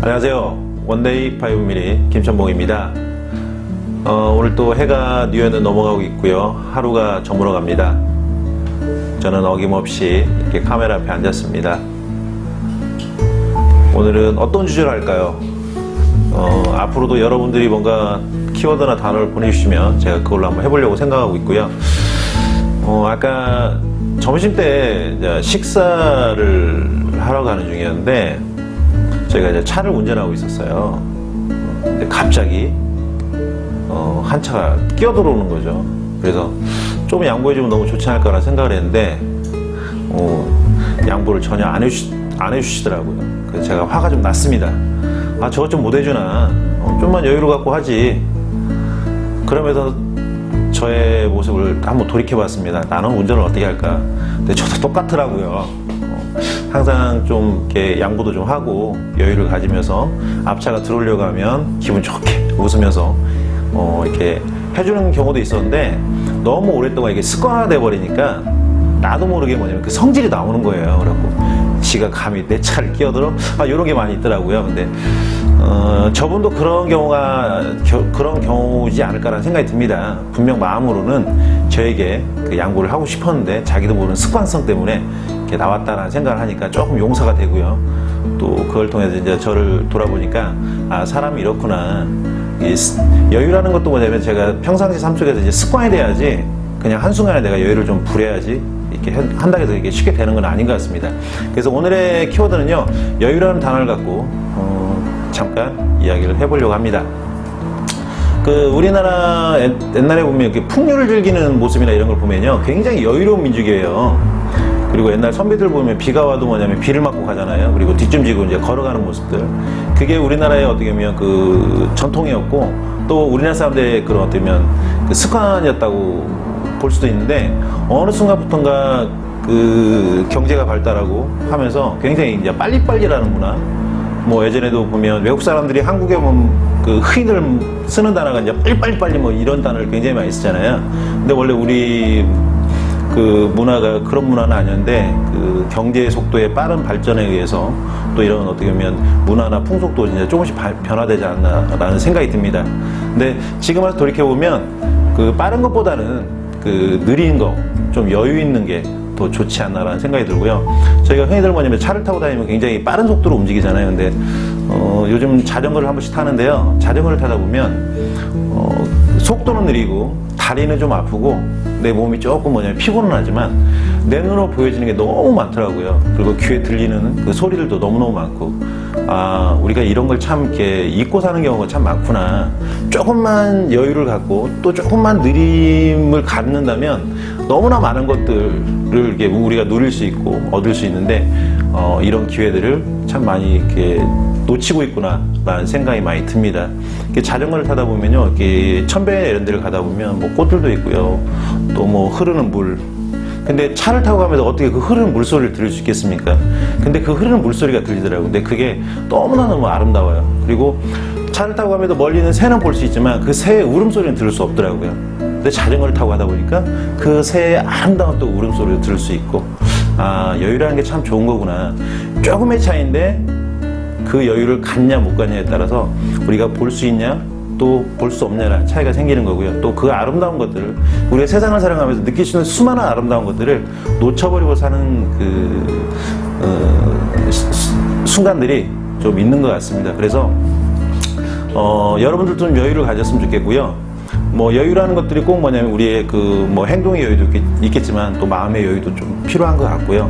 안녕하세요. 원데이 5mm 김천봉입니다. 오늘 또 해가 뉴에는 넘어가고 있고요. 하루가 저물어 갑니다. 저는 어김없이 이렇게 카메라 앞에 앉았습니다. 오늘은 어떤 주제를 할까요? 앞으로도 여러분들이 뭔가 키워드나 단어를 보내주시면 제가 그걸로 한번 해보려고 생각하고 있고요. 아까 점심때 이제 식사를 하러 가는 중이었는데 저희가 이제 차를 운전하고 있었어요. 근데 갑자기 한 차가 끼어들어오는 거죠. 그래서 좀 양보해주면 너무 좋지 않을까라는 생각을 했는데 양보를 전혀 안 해주시더라고요. 그래서 제가 화가 좀 났습니다. 아, 저것 좀 못 해주나, 좀만 여유를 갖고 하지. 그러면서 저의 모습을 한번 돌이켜봤습니다. 나는 운전을 어떻게 할까? 근데 저도 똑같더라고요. 항상 좀 이렇게 양보도 좀 하고 여유를 가지면서 앞차가 들어오려고 하면 기분 좋게 웃으면서 이렇게 해주는 경우도 있었는데, 너무 오랫동안 이게 습관화돼 버리니까 나도 모르게 뭐냐면 그 성질이 나오는 거예요. 그래갖고 지가 감히 내 차를 끼어들어? 이런 게 많이 있더라고요. 근데 저분도 그런 경우지 않을까라는 생각이 듭니다. 분명 마음으로는 저에게 그 양보를 하고 싶었는데 자기도 모르는 습관성 때문에 이렇게 나왔다라는 생각을 하니까 조금 용서가 되고요. 또 그걸 통해서 이제 저를 돌아보니까 사람이 이렇구나. 여유라는 것도 뭐냐면 제가 평상시 삶 속에서 이제 습관이 돼야지, 그냥 한순간에 내가 여유를 좀 부려야지 이렇게 한다고 해서 이게 쉽게 되는 건 아닌 것 같습니다. 그래서 오늘의 키워드는요, 여유라는 단어를 갖고 잠깐 이야기를 해보려고 합니다. 우리나라 옛날에 보면 이렇게 풍류를 즐기는 모습이나 이런 걸 보면요, 굉장히 여유로운 민족이에요. 그리고 옛날 선비들 보면 비가 와도 뭐냐면 비를 맞고 가잖아요. 그리고 뒷짐 지고 이제 걸어가는 모습들. 그게 우리나라의 어떻게 보면 그 전통이었고, 또 우리나라 사람들의 그런 어떻게 보면 그 습관이었다고 볼 수도 있는데, 어느 순간부터인가 그 경제가 발달하고 하면서 굉장히 이제 빨리빨리라는 문화. 뭐 예전에도 보면 외국 사람들이 한국에 보면 그 흔히들 쓰는 단어가 이제 빨리빨리 뭐 이런 단어를 굉장히 많이 쓰잖아요. 근데 원래 우리 그 문화가 그런 문화는 아니었는데, 그 경제의 속도의 빠른 발전에 의해서 또 이런 어떻게 보면 문화나 풍속도 이제 조금씩 변화되지 않나라는 생각이 듭니다. 근데 지금 와서 돌이켜보면 그 빠른 것보다는 그 느린 거, 좀 여유 있는 게 더 좋지 않나라는 생각이 들고요. 저희가 흔히들 뭐냐면 차를 타고 다니면 굉장히 빠른 속도로 움직이잖아요. 근데 요즘 자전거를 한 번씩 타는데요, 자전거를 타다 보면 속도는 느리고 다리는 좀 아프고 내 몸이 조금 뭐냐면 피곤은 하지만 내 눈으로 보여지는 게 너무 많더라고요. 그리고 귀에 들리는 그 소리들도 너무너무 많고, 우리가 이런 걸 참 이렇게 잊고 사는 경우가 참 많구나. 조금만 여유를 갖고 또 조금만 느림을 갖는다면 너무나 많은 것들을 이렇게 우리가 누릴 수 있고 얻을 수 있는데, 이런 기회들을 참 많이 이렇게 놓치고 있구나라는 생각이 많이 듭니다. 자전거를 타다 보면요, 이렇게 천배 이런 데를 가다 보면 뭐 꽃들도 있고요, 또 뭐 흐르는 물. 근데 차를 타고 가면서 어떻게 그 흐르는 물소리를 들을 수 있겠습니까? 근데 그 흐르는 물소리가 들리더라고요. 근데 그게 너무 아름다워요. 그리고 차를 타고 가면서 멀리는 새는 볼 수 있지만 그 새의 울음소리는 들을 수 없더라고요. 근데 자전거를 타고 가다 보니까 그 새의 아름다운 또 울음소리를 들을 수 있고, 여유라는 게 참 좋은 거구나. 조금의 차이인데 그 여유를 갖냐 못 갖냐에 따라서 우리가 볼 수 있냐 또 볼 수 없냐라는 차이가 생기는 거고요. 또 그 아름다운 것들을, 우리가 세상을 살아가면서 느낄 수 있는 수많은 아름다운 것들을 놓쳐버리고 사는 순간들이 좀 있는 것 같습니다. 그래서 여러분들 좀 여유를 가졌으면 좋겠고요. 뭐 여유라는 것들이 꼭 뭐냐면 우리의 그 뭐 행동의 여유도 있겠지만 또 마음의 여유도 좀 필요한 것 같고요.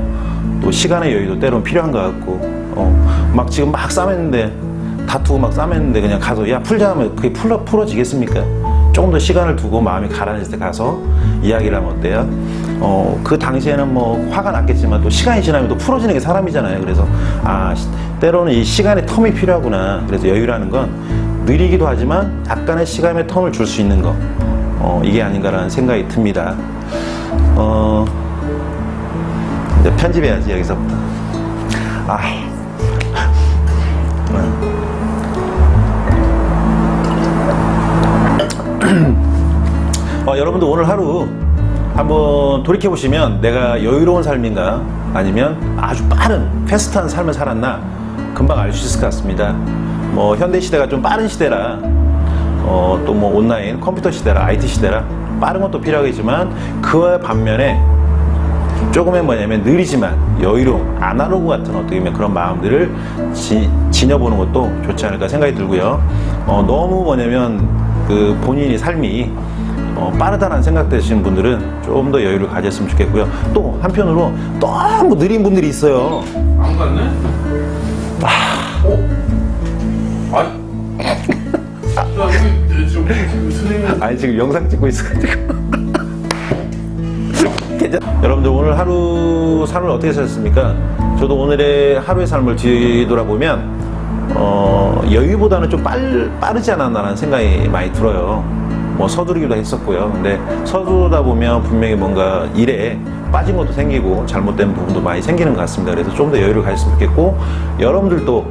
또 시간의 여유도 때로는 필요한 것 같고, 막 지금 막 싸맸는데, 다투고 막 싸맸는데 그냥 가서 야 풀자 하면 그게 풀어지겠습니까? 조금 더 시간을 두고 마음이 가라앉을 때 가서 이야기를 하면 어때요? 그 당시에는 뭐 화가 났겠지만 또 시간이 지나면 또 풀어지는 게 사람이잖아요. 그래서 때로는 이 시간의 텀이 필요하구나. 그래서 여유라는 건 느리기도 하지만 약간의 시간의 텀을 줄 수 있는 거, 이게 아닌가라는 생각이 듭니다. 이제 편집해야지 여기서부터. 여러분들 오늘 하루 한번 돌이켜보시면 내가 여유로운 삶인가, 아니면 아주 빠른 패스트한 삶을 살았나, 금방 알 수 있을 것 같습니다. 뭐 현대 시대가 좀 빠른 시대라 또 뭐 온라인 컴퓨터 시대라 IT 시대라 빠른 것도 필요하겠지만 그와 반면에 조금의 뭐냐면 느리지만 여유로운 아날로그 같은 어떻게 보면 그런 마음들을 지녀보는 것도 좋지 않을까 생각이 들고요. 너무 뭐냐면 그 본인이 삶이 빠르다는 생각 되시는 분들은 좀 더 여유를 가졌으면 좋겠고요. 또 한편으로 너무 느린 분들이 있어요. 안 갔네? 아니. 야, 우리 지금 선생님. 아니 지금 영상 찍고 있어가지고. 여러분들 오늘 하루 삶을 어떻게 사셨습니까? 저도 오늘의 하루의 삶을 뒤돌아보면 여유보다는 좀 빠르지 않았나라는 생각이 많이 들어요. 뭐 서두르기도 했었고요. 근데 서두르다 보면 분명히 뭔가 일에 빠진 것도 생기고 잘못된 부분도 많이 생기는 것 같습니다. 그래서 좀 더 여유를 가졌으면 좋겠고, 여러분들도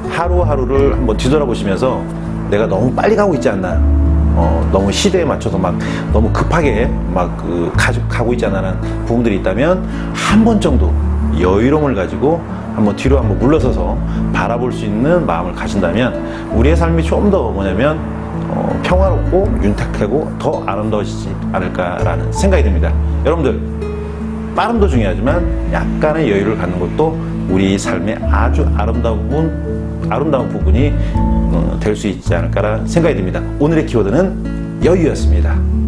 하루하루를 한번 뒤돌아보시면서 내가 너무 빨리 가고 있지 않나, 너무 시대에 맞춰서 막 너무 급하게 막 가고 있지 않나라는 부분들이 있다면 한 번 정도 여유로움을 가지고 한번 뒤로 한번 물러서서 바라볼 수 있는 마음을 가진다면 우리의 삶이 좀 더 뭐냐면 평화롭고 윤택하고 더 아름다워지지 않을까라는 생각이 듭니다. 여러분들, 빠름도 중요하지만 약간의 여유를 갖는 것도 우리 삶의 아주 아름다운 부분이 될 수 있지 않을까라는 생각이 듭니다. 오늘의 키워드는 여유였습니다.